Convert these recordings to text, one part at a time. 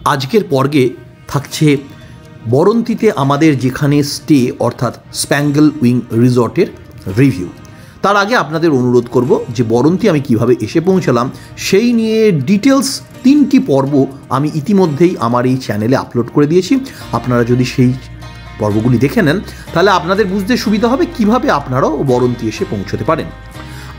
আজকের পর্বে থাকছে বরন্তিতে আমাদের যেখানে স্টে অর্থাৎ স্প্যাঙ্গেল উইং রিসর্টের রিভিউ। তার আগে আপনাদের অনুরোধ করব যে বরন্তি আমি কিভাবে এসে পৌঁছালাম সেই নিয়ে ডিটেলস 3টি পর্ব আমি ইতিমধ্যেই আমার এই চ্যানেলে আপলোড করে দিয়েছি। আপনারা যদি সেই পর্বগুলি দেখে নেন তাহলে আপনাদের বুঝতে সুবিধা হবে কিভাবে আপনারাও বরন্তি এসে পৌঁছতে পারেন।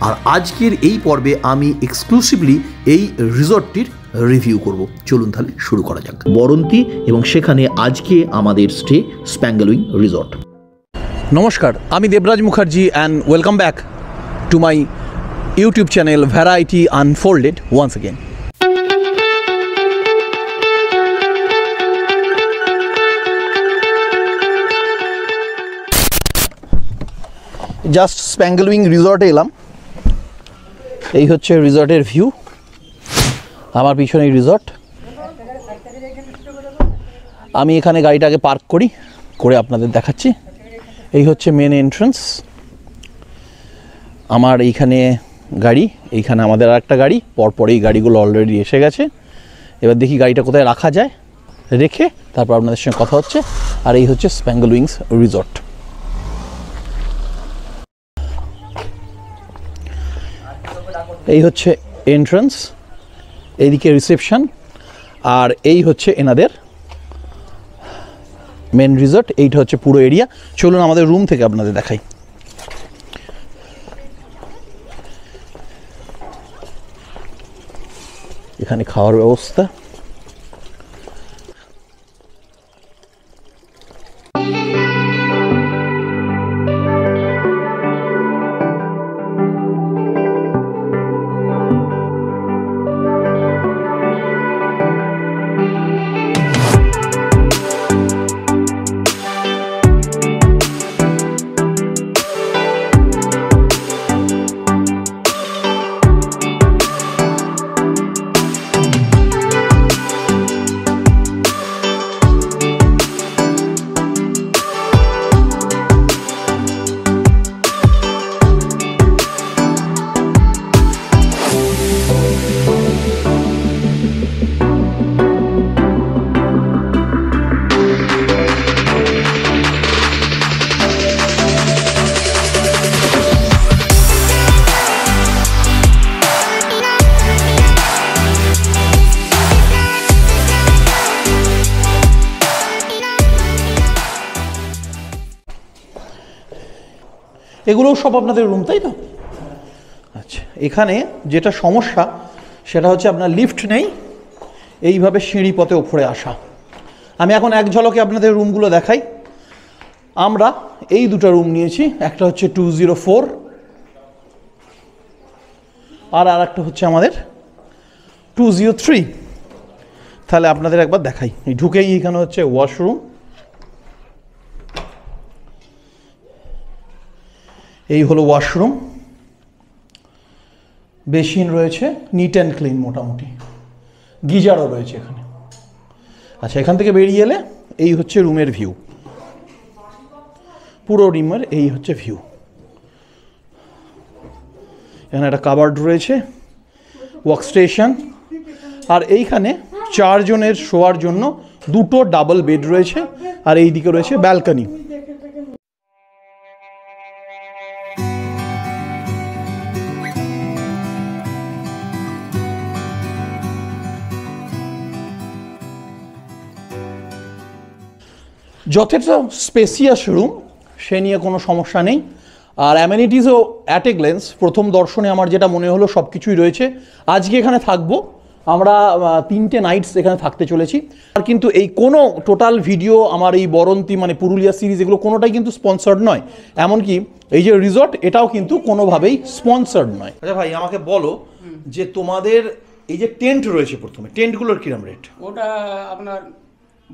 আর আজকের এই পর্বে আমি এক্সক্লুসিভলি এই রিসর্টটির রিভিউ করব। চলুন তাহলে শুরু করা যাক। বরন্তি এবং সেখানে আজকে আমাদের স্টে স্প্যাঙ্গেল উইং রিসর্ট। নমস্কার, আমি Debraj Mukherjee and welcome back to my YouTube channel variety unfolded once again. Just spangle wing রিসর্টে এলাম। এই হচ্ছে রিসর্টের ভিউ, আমার পিছনে রিসর্ট। আমি এখানে গাড়িটাকে পার্ক করে আপনাদের দেখাচ্ছি। এই হচ্ছে মেন এন্ট্রান্স। আমার এইখানে গাড়ি, এইখানে আমাদের আরেকটা গাড়ি, পরপর এই গাড়িগুলো অলরেডি এসে গেছে। এবার দেখি গাড়িটা কোথায় রাখা যায়, রেখে তারপর আপনাদের সঙ্গে কথা হচ্ছে। আর এই হচ্ছে স্প্যাঙ্গেল উইংস রিসর্ট। এই হচ্ছে এন্ট্রান্স, এইদিকে রিসেপশন, আর এই হচ্ছে এনাদের মেন রিসর্ট। এইটা হচ্ছে পুরো এরিয়া। চলুন আমাদের রুম থেকে আপনাদের দেখাই। এখানে খাওয়ার ব্যবস্থা। এগুলোও সব আপনাদের রুম, তাই তো? আচ্ছা, এখানে যেটা সমস্যা সেটা হচ্ছে আপনার লিফট নেই, এইভাবে সিঁড়ি পথে ওপরে আসা। আমি এখন এক ঝলকে আপনাদের রুমগুলো দেখাই। আমরা এই দুটো রুম নিয়েছি, একটা হচ্ছে 204 আর একটা হচ্ছে আমাদের 203। তাহলে আপনাদের একবার দেখাই। এই ঢুকেই এখানে হচ্ছে ওয়াশরুম, এই হলো ওয়াশরুম, বেসিন রয়েছে, নিট অ্যান্ড ক্লিন মোটামুটি, গিজারও রয়েছে এখানে। আচ্ছা, এখান থেকে বেরিয়ে এলে এই হচ্ছে রুমের ভিউ, পুরো রুমের এই হচ্ছে ভিউ। এখানে একটা কাবার্ড রয়েছে, ওয়ার্কস্টেশন, আর এইখানে 4 জনের শোয়ার জন্য 2টো ডাবল বেড রয়েছে, আর এই দিকে রয়েছে ব্যালকনি। যথেষ্ট স্পেসিয়াস রুম, সে নিয়ে কোনো সমস্যা নেই। আর অ্যামেনিটিসও অ্যাট এ গ্লেন্স প্রথম দর্শনে আমার যেটা মনে হলো সব কিছুই রয়েছে। আজকে এখানে থাকবো আমরা, 3টে নাইটস এখানে থাকতে চলেছি। আর কিন্তু এই কোনো টোটাল ভিডিও আমার এই বরন্তি মানে পুরুলিয়া সিরিজ এগুলো কোনোটাই কিন্তু স্পন্সর্ড নয়। এমনকি এই যে রিসর্ট এটাও কিন্তু কোনোভাবেই স্পন্সর্ড নয়। আচ্ছা ভাই, আমাকে বলো যে তোমাদের এই যে টেন্ট রয়েছে, প্রথমে টেন্টগুলোর কিরম রেট? ওটা আপনার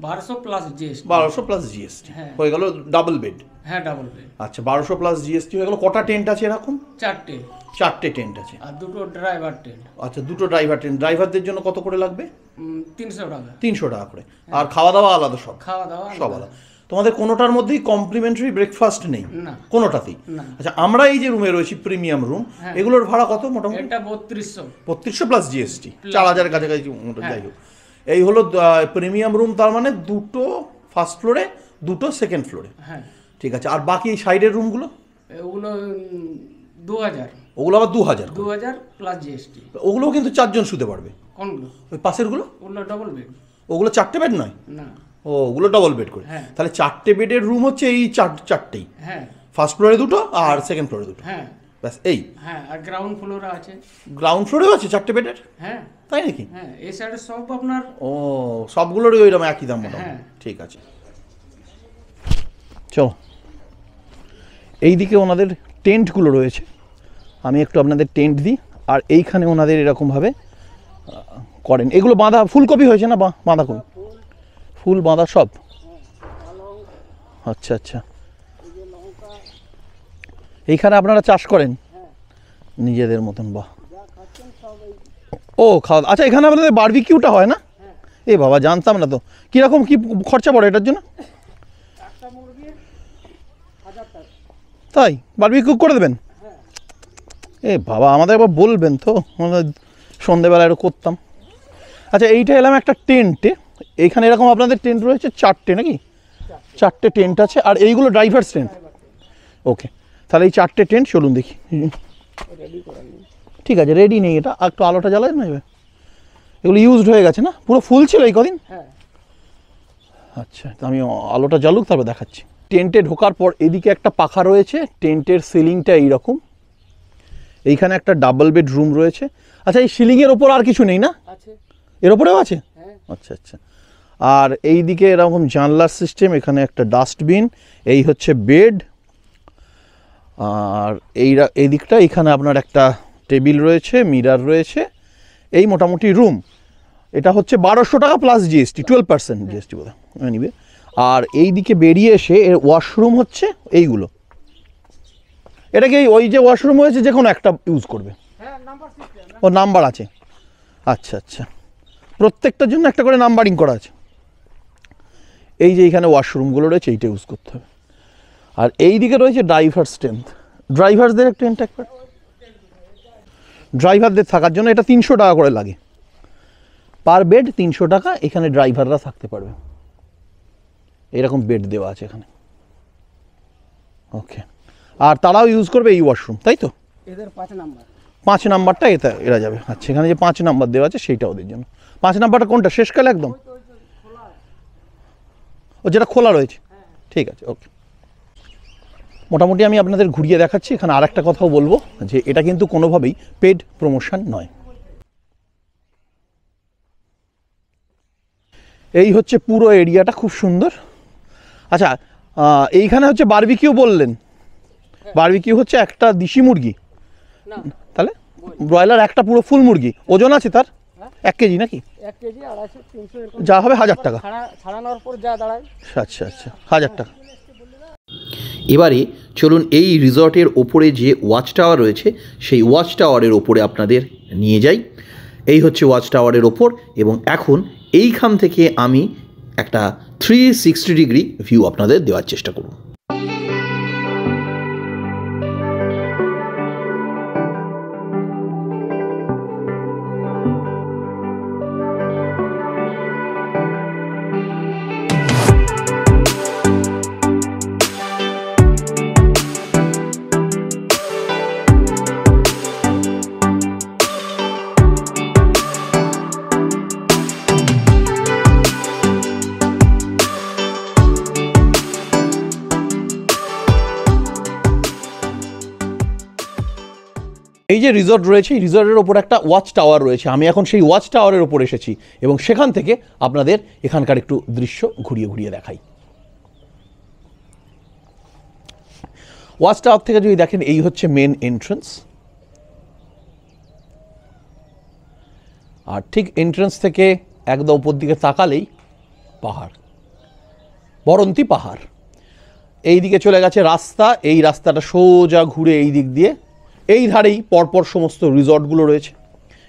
1200 প্লাস জিএসটি। 1200 প্লাস জিএসটি হয়ে গেল ডাবল বেড। হ্যাঁ, ডাবল বেড। আচ্ছা, 1200 প্লাস জিএসটি হয়ে গেল। কটা টেন্ট আছে এরকম? 4টে টেন্ট আছে। আর 2টো ড্রাইভার টেন্ট। আচ্ছা, 2টো ড্রাইভার টেন্ট। ড্রাইভারদের জন্য কত করে লাগবে? 300 টাকা। 300 টাকা করে। আর খাওয়া দাওয়া আলাদা? সব খাওয়া দাওয়া সব আলাদা। তোমাদের কোনোটার মধ্যেই কমপ্লিমেন্টারি ব্রেকফাস্ট নেই? না, কোনোটাতেই। আচ্ছা, আমরা এই যে রুমে রয়েছি প্রিমিয়াম রুম, এগুলোর ভাড়া কত মোটামুটি? এটা 3200 প্লাস জিএসটি, 4000 কাছাকাছি যাই হোক। এই হলো প্রিমিয়াম রুম, তার মানে দুটো ফার্স্ট ফ্লোরে, দুটো সেকেন্ড ফ্লোরে। হ্যাঁ ঠিক আছে, আর বাকি সাইডের রুমগুলো? ওগুলো 2000। ওগুলো আবার 2000 প্লাস জিএসটি। ওগুলোও কিন্তু 4 জন শুতে পারবে। কোনগুলো? ওই পাশেরগুলো? ওগুলো ডবল বেড। ওগুলো 4টে বেড নয়? না, ও ওগুলো ডবল বেড করে। হ্যাঁ। তাহলে 4টে বেডের রুম হচ্ছে এই চারটেই। হ্যাঁ, ফার্স্ট ফ্লোরে দুটো আর সেকেন্ড ফ্লোরে দুটো। হ্যাঁ ব্যাস এই। হ্যাঁ, আর গ্রাউন্ড ফ্লোরে আছে। গ্রাউন্ড ফ্লোরেও আছে 4টে বেডের? হ্যাঁ। তাই নাকি? হ্যাঁ, এই সাইডে সব আপনার। ও সবগুলোরই ওইরকম একই দাম মোটামুটি। হ্যাঁ। ঠিক আছে, চলো। এইদিকে ওনাদের টেন্টগুলো রয়েছে, আমি একটু আপনাদের টেন্ট দিই। আর এইখানে ওনাদের এরকমভাবে করেন। এগুলো বাঁধা ফুলকপি হয়েছে না বাঁধাকপি? ফুল বাঁধা সব। আচ্ছা আচ্ছা, এইখানে আপনারা চাষ করেন নিজেদের মতন? বাহ। ও খাওয়া, আচ্ছা এখানে আপনাদের বারবিকিউটা হয় না? এ বাবা, জানতাম না তো। কীরকম কী খরচা পড়ে এটার জন্য? তাই বারবিকিউ করে দেবেন? এ বাবা, আমাদের একবার বলবেন তো, আমরা সন্ধেবেলা একটু করতাম। আচ্ছা, এইটা এলাম একটা টেন্টে। এইখানে এরকম আপনাদের টেন্ট রয়েছে 4টে নাকি? 4টে টেন্ট আছে। আর এইগুলো ড্রাইভার্স টেন্ট? ওকে, তাহলে এই 4টে টেন্ট চলুন দেখি। ঠিক আছে, রেডি নেই এটা, একটু আলোটা জ্বালায় না? এগুলো ইউজড হয়ে গেছে না? পুরো ফুল ছিল এই কদিন? আচ্ছা, তো আমি আলোটা জ্বালুক তারপর দেখাচ্ছি। টেন্টে ঢোকার পর এদিকে একটা পাখা রয়েছে, টেন্টের সিলিংটা এইরকম। এইখানে একটা ডাবল বেড রুম রয়েছে। আচ্ছা, এই সিলিংয়ের ওপর আর কিছু নেই না? এর ওপরেও আছে? আচ্ছা আচ্ছা। আর এই দিকে এরকম জানলার সিস্টেম, এখানে একটা ডাস্টবিন, এই হচ্ছে বেড। আর এই দিকটা এখানে আপনার একটা টেবিল রয়েছে, মিরার রয়েছে। এই মোটামুটি রুম। এটা হচ্ছে 1200 টাকা প্লাস জিএসটি, 12% জিএসটি বোধ হয় নিবে। আর এই দিকে বেরিয়ে এসে এর ওয়াশরুম হচ্ছে এইগুলো। এটাকে ওই যে ওয়াশরুম হয়েছে যে কোনো একটা ইউজ করবে? ও নাম্বার আছে? আচ্ছা আচ্ছা, প্রত্যেকটার জন্য একটা করে নাম্বারিং করা আছে। এই যে এইখানে ওয়াশরুমগুলো রয়েছে, এইটা ইউজ করতে হবে। আর এই দিকে রয়েছে ড্রাইভার্স টেন্ট। ড্রাইভারদের টেন্ট একবার, ড্রাইভারদের থাকার জন্য এটা 300 টাকা করে লাগে পার বেড, 300 টাকা। এখানে ড্রাইভাররা থাকতে পারবে, এরকম বেড দেওয়া আছে এখানে। ওকে, আর তারাও ইউজ করবে এই ওয়াশরুম, তাই তো? এদের 5 নাম্বার। 5 নাম্বারটা এরা যাবে। আচ্ছা, এখানে যে 5 নাম্বার দেওয়া আছে সেইটা ওদের জন্য। 5 নাম্বারটা কোনটা? শেষকালে একদম? ও যেটা খোলা রয়েছে। ঠিক আছে, ওকে। মোটামুটি আমি আপনাদের ঘুরিয়ে দেখাচ্ছি। এখানে আর একটা কথাও বলবো যে এটা কিন্তু কোনোভাবেই পেড প্রমোশন নয়। এই হচ্ছে পুরো এরিয়াটা, খুব সুন্দর। আচ্ছা, এইখানে হচ্ছে বারবিকিউ বললেন। বারবিকিউ হচ্ছে একটা দেশি মুরগি, তাহলে ব্রয়লার একটা পুরো ফুল মুরগি। ওজন আছে তার 1 কেজি নাকি? 1 কেজি 250 300 যা হবে 1000 টাকা। ছাড়ানোর পর যা দাঁড়ায়। আচ্ছা আচ্ছা, 1000 টাকা। এবারে চলুন এই রিসর্টের ওপরে যে ওয়াচ টাওয়ার রয়েছে সেই ওয়াচ টাওয়ারের ওপরে আপনাদের নিয়ে যাই। এই হচ্ছে ওয়াচ টাওয়ারের ওপর, এবং এখন এইখান থেকে আমি একটা 360 ডিগ্রি ভিউ আপনাদের দেওয়ার চেষ্টা করব। এই যে রিসর্ট রয়েছে, এই রিসর্টের ওপর একটা ওয়াচ টাওয়ার রয়েছে। আমি এখন সেই ওয়াচ টাওয়ারের ওপর এসেছি এবং সেখান থেকে আপনাদের এখানকার একটু দৃশ্য ঘুরিয়ে ঘুরিয়ে দেখাই। ওয়াচ টাওয়ার থেকে যদি দেখেন, এই হচ্ছে মেন এন্ট্রান্স। আর ঠিক এন্ট্রান্স থেকে একদম উপর দিকে তাকালেই পাহাড়, বরন্তী পাহাড়। এই দিকে চলে গেছে রাস্তা, এই রাস্তাটা সোজা ঘুরে এই দিক দিয়ে এই ধারেই পরপর সমস্ত রিসর্টগুলো রয়েছে।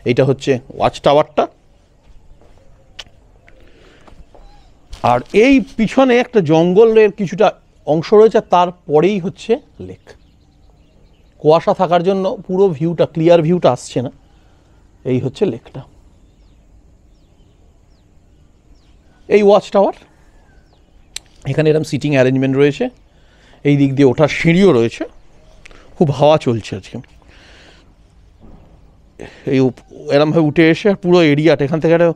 এইটা হচ্ছে ওয়াচ টাওয়ারটা। আর এই পিছনে একটা জঙ্গলের কিছুটা অংশ রয়েছে, তারপরেই হচ্ছে লেক। কুয়াশা থাকার জন্য পুরো ভিউটা, ক্লিয়ার ভিউটা আসছে না। এই হচ্ছে লেকটা। এই ওয়াচ টাওয়ার, এখানে এরকম সিটিং অ্যারেঞ্জমেন্ট রয়েছে, এই দিক দিয়ে ওঠার সিঁড়িও রয়েছে, খুব হাওয়া চলছে আজকে। এই এরমভাবে উঠে এসে পুরো এরিয়াটা, এখান থেকে একটা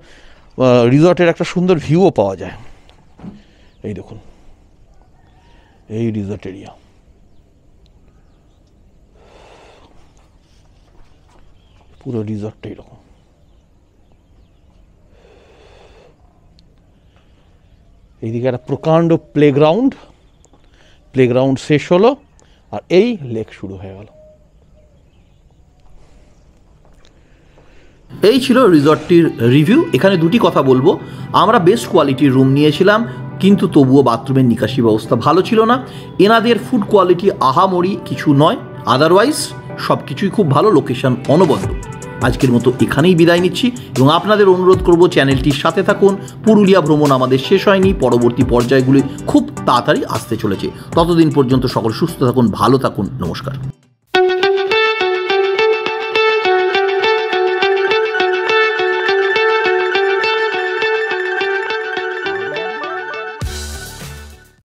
রিসর্টের একটা সুন্দর ভিউও পাওয়া যায়। এই দেখুন এই রিসর্ট এরিয়া, পুরো রিসর্টটা এরকম। এইদিকে একটা প্রকাণ্ড প্লেগ্রাউন্ড শেষ হলো, আর এই লেক শুরু হয়ে গেল। এই ছিল রিসর্টটির রিভিউ। এখানে দুটি কথা বলবো, আমরা বেস্ট কোয়ালিটির রুম নিয়েছিলাম, কিন্তু তবুও বাথরুমের নিকাশি ব্যবস্থা ভালো ছিল না। এনাদের ফুড কোয়ালিটি আহামরি কিছু নয়, আদারওয়াইজ সব কিছুই খুব ভালো, লোকেশন অনবদ্য। আজকের মতো এখানেই বিদায় নিচ্ছি এবং আপনাদের অনুরোধ করব চ্যানেলটির সাথে থাকুন। পুরুলিয়া ভ্রমণ আমাদের শেষ হয়নি, পরবর্তী পর্যায়গুলি খুব তাড়াতাড়ি আসতে চলেছে। ততদিন পর্যন্ত সকল সুস্থ থাকুন, ভালো থাকুন, নমস্কার।